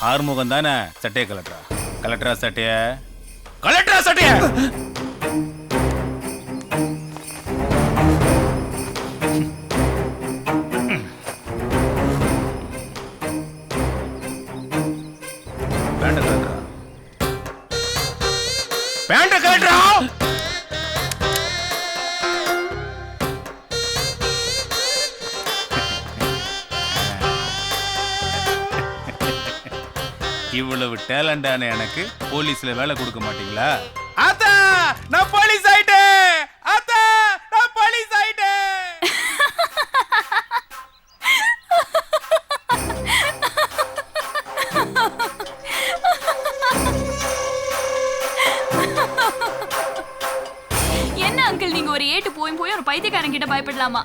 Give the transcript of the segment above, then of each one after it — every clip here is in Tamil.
ஆறுமுகம் தானே சட்டையை கலட்டுறா. கலட்டுறா சட்டைய, கலட்டுறா சட்டைய. பேண்ட கலட்டுறா, பேண்ட கலட்டுறா. இவ்வளவு டேலண்டான எனக்கு போலீஸ்ல வேலை கொடுக்க மாட்டீங்களா? ஆத்தா நான் போலீஸ் ஆயிட்டேன். ஆத்தா நான் போலீஸ் ஆயிட்டேன். என்ன அங்கிள் நீங்க ஒரு ஏட்டு போய் போய் ஒரு பைத்தியக்காரன் கிட்ட பயப்படலாமா?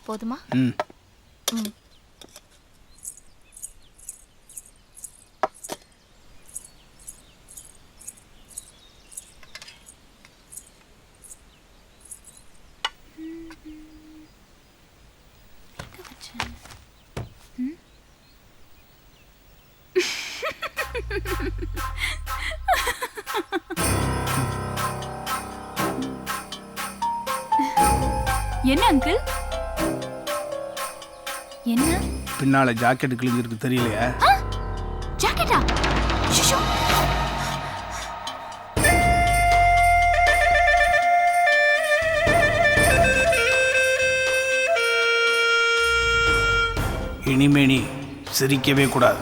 போதுமா? என்ன அங்கிள்? என்ன பின்னால ஜாக்கெட் கிழிஞ்சிருக்கு தெரியலையா? ஜாக்கெட்டா? ஷஷோ. இனிமே நீ சிரிக்கவே கூடாது.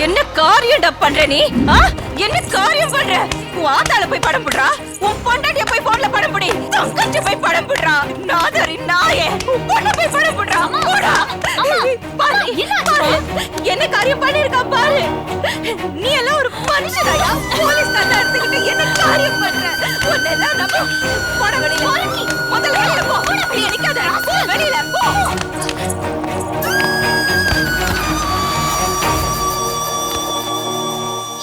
என்ன காரியம்டா பண்ற நீ? என்ன காரியம் பண்ற? உன் ஆத்தால போய் படம் போடுறா, உன் பொண்டாட்டிய போய் போன்ல படம் போடி, தங்கச்சி போய் படம் போடுறா, நாதரி நாயே உன் பொண்ண போய் படம் போடுறா. போடா பாரு, என்ன காரியம் பண்ணிருக்கா பாரு. நீ எல்லாம் ஒரு மனுஷனாயா? போலீஸ் கண்ண எடுத்துக்கிட்டு என்ன காரியம் பண்ற? உன்னெல்லாம் நம்ம போட வெளியில, முதல்ல வெளியில போ. நீ நிக்காத, வெளியில போ.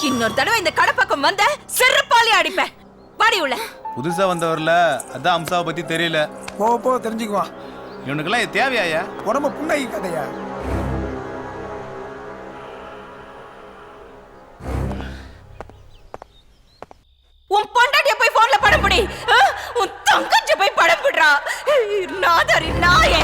இன்னொரு தடவை இந்த கடை பக்கம் வந்த செருப்பாலே அடிப்பேன். வாடி உள்ள. புதுசா வந்தவர்ல அதான் அம்சாவை பத்தி தெரியல. போ தெரிஞ்சுக்குவான். இவனுக்கெல்லாம் இது தேவையாயா? உடம்ப புண்ணாகி கதையா? உன் பொண்டாட்டிய போய் போன்ல படம் போடி, உன் தங்கச்சி போய் படம் போடுறா, நாதரி நாயே.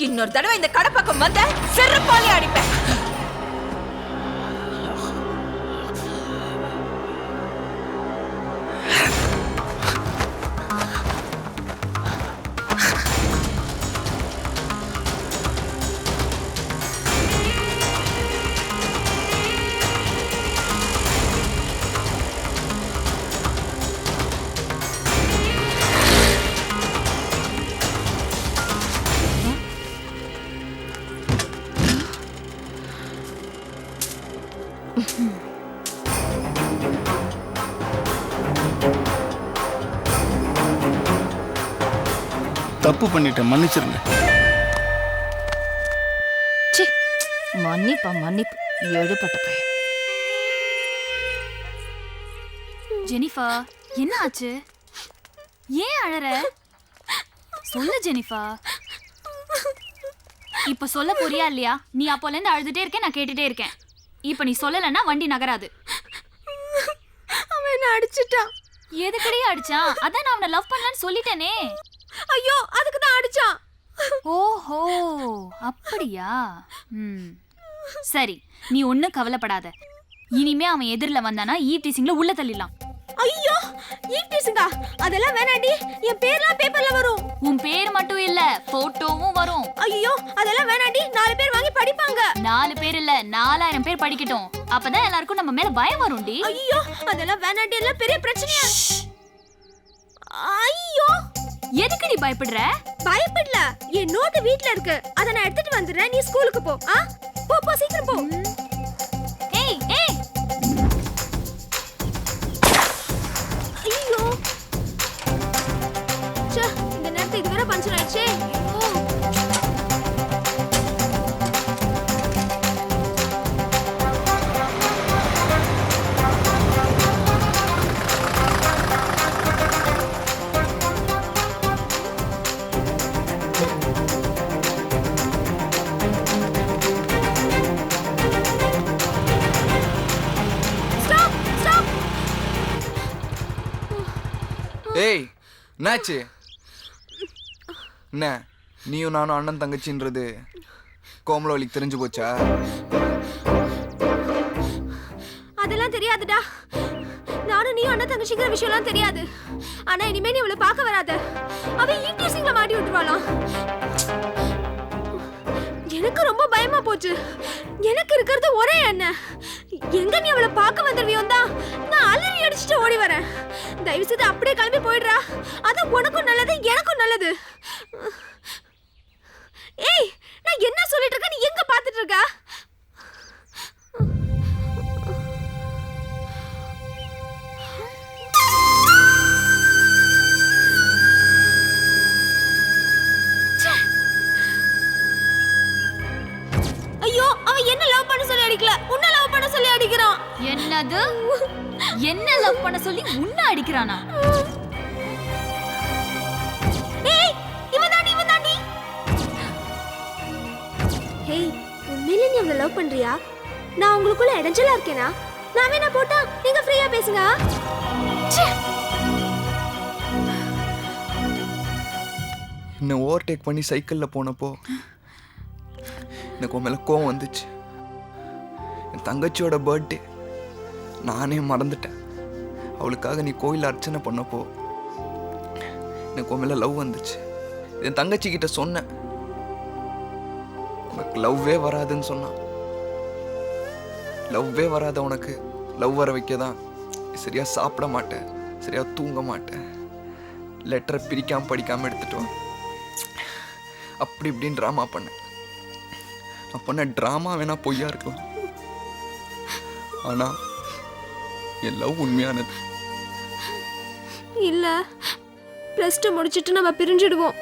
இன்னொரு தடவை இந்த கடை பக்கம் வந்த செருப்பாலே அடிப்பேன். தப்பு பண்ணிட்டேன், மன்னிச்சிருங்க. மன்னிப்பா மன்னிப்பு, எழுப்பட்ட பையன். ஜெனிஃபா என்ன ஆச்சு? ஏன் அழற? சொல்லு ஜெனிஃபா. இப்ப சொல்ல போறியா இல்லையா? நீ அப்போல இருந்து அழுதுட்டே இருக்க, நான் கேட்டுட்டே இருக்கேன். இப்ப நீ சொல்லலன்னா வண்டி நகராது. அவன் என்ன அடிச்சிட்டான். எதுக்கடி அடிச்சான்? அதான் நான் அவனை லவ் பண்ணலான்னு சொல்லிட்டேனே. ஐயோ, அதுக்கு தான் அடிச்சான். ஓஹோ, அப்படியா? சரி, நீ ஒன்னும் கவலைப்படாத. இனிமே அவன் எதிரில வந்தானா ஈவ் டீசிங்ல உள்ள தள்ளிடலாம். ஐயோ, ஈவ் டீசிங்கா? அதெல்லாம் வேணாண்டி. என் பேர்லாம் பேப்பர்ல வரும். உன் பேர் மட்டும் இல்ல, போட்டோவும் வரும். ஐயோ, அதெல்லாம் வேணாண்டி. 4 பேர் வாங்கி படிப்பாங்க. 4 பேர் இல்ல, 4000 பேர் படிக்கட்டும். அப்பதான் எல்லாருக்கும் நம்ம மேல பயம் வரும்டி. ஐயோ, அதெல்லாம் வேணாண்டி. எல்லாம் பெரிய பிரச்சனையா? ஐயோ, எதுக்கு நீ பயப்படுற? பயப்படல. என் நோட்டு வீட்ல இருக்கு. அத நான் எடுத்துட்டு வந்துறேன். நீ ஸ்கூலுக்கு போ. போ போ, சீக்கிரம் போ. ஏய் ஏய், ஐயோ, ச்சே, இந்த நேரத்துக்கு இது வேற பஞ்சர் ஆயிடுச்சே. ஏய், என்னாச்சு? என்ன நீயும் நானும் அண்ணன் தங்கச்சின்றது கோமலவலிக்கு தெரிஞ்சு போச்சா? அதெல்லாம் தெரியாதுடா. நானும் நீ அண்ணன் தங்கச்சிங்கிற விஷயம்லாம் தெரியாது. ஆனா இனிமே நீ இவளை பார்க்க வராத. அவ ஈட்டிசிங்ல மாட்டி விட்டுருவாளாம். எனக்கு ரொம்ப பயமா போச்சு. எனக்கு இருக்கிறது ஒரே அண்ணன். எங்க நீ அவளை பார்க்க வந்துருவியோ தான் நான் அலறி அடிச்சுட்டு ஓடி வரேன். தயவு செய்து அப்படியே கிளம்பி போயிடுறா. அது உனக்கும் நல்லது, எனக்கும் நல்லது. ஏய், நான் என்ன சொல்லிட்டு இருக்க? நீ எங்க பாத்துட்டு இருக்க? ஐயோ, அவன் என்ன லவ் பண்ண சொல்லி அடிக்கல, உன்ன லவ் பண்ண சொல்லி அடிக்கிறான். என்னது? என்ன லவ் பண்ண சொல்லி உன்னை அடிக்கிறானா? ஏய், இவன் தாண்டி. ஹேய், உண்மையிலே நீ அவளை லவ் பண்றியா? நான் உங்களுக்குள்ள இடைஞ்சலா இருக்கேனா? நான் வேணா போட்டா நீங்க ஃப்ரீயா பேசுங்க. என்ன ஓவர்டேக் பண்ணி சைக்கிள்ல போனப்போ எனக்கு உன் மேல கோவம் வந்துச்சு. என் தங்கச்சியோட பர்த்டே நானே மறந்துட்டேன். அவளுக்காக நீ கோயிலில் அர்ச்சனை பண்ணப்போ எனக்கு உன் மேல லவ் வந்துச்சு. என் தங்கச்சி கிட்ட சொன்னேன், உனக்கு லவ்வே வராதுன்னு சொன்னான். லவ்வே வராத உனக்கு லவ் வர வைக்கதான் சரியா சாப்பிட மாட்டேன், சரியா தூங்க மாட்டேன், லெட்டரை பிரிக்காம படிக்காம எடுத்துட்டு வா, அப்படி இப்படின்னு ட்ராமா பண்ணேன். நான் பண்ண ட்ராமா வேணா பொய்யா இருக்கலாம், ஆனா என் லவ் உண்மையானது. இல்ல, +2 முடிச்சிட்டு நம்ம பிரிஞ்சிடுவோம்.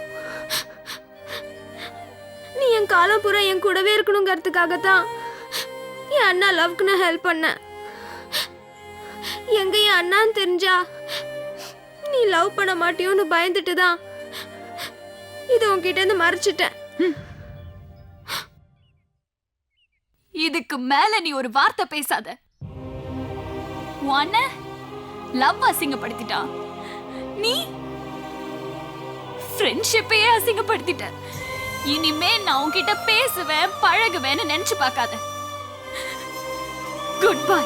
நீ என் காலம் பூரா என் கூடவே இருக்கணுங்கிறதுக்காகத்தான் என் அண்ணா லவ்க்கு நான் ஹெல்ப் பண்ணேன். எங்க என் அண்ணான்னு தெரிஞ்சா நீ லவ் பண்ண மாட்டியோன்னு பயந்துட்டு தான் இது உன்கிட்ட இருந்து மறைச்சிட்டேன். இதுக்கு மேல நீ ஒரு வார்த்தை பேசாத. உன்ன லவ் அசிங்கப்படுத்திட்டா, நீ ஃப்ரெண்ட்ஷிப்பையே அசிங்கப்படுத்திட்ட. இனிமே நான் உன்கிட்ட பேசுவேன் பழகுவேன்னு நினைச்சு பார்க்காத. Good bye.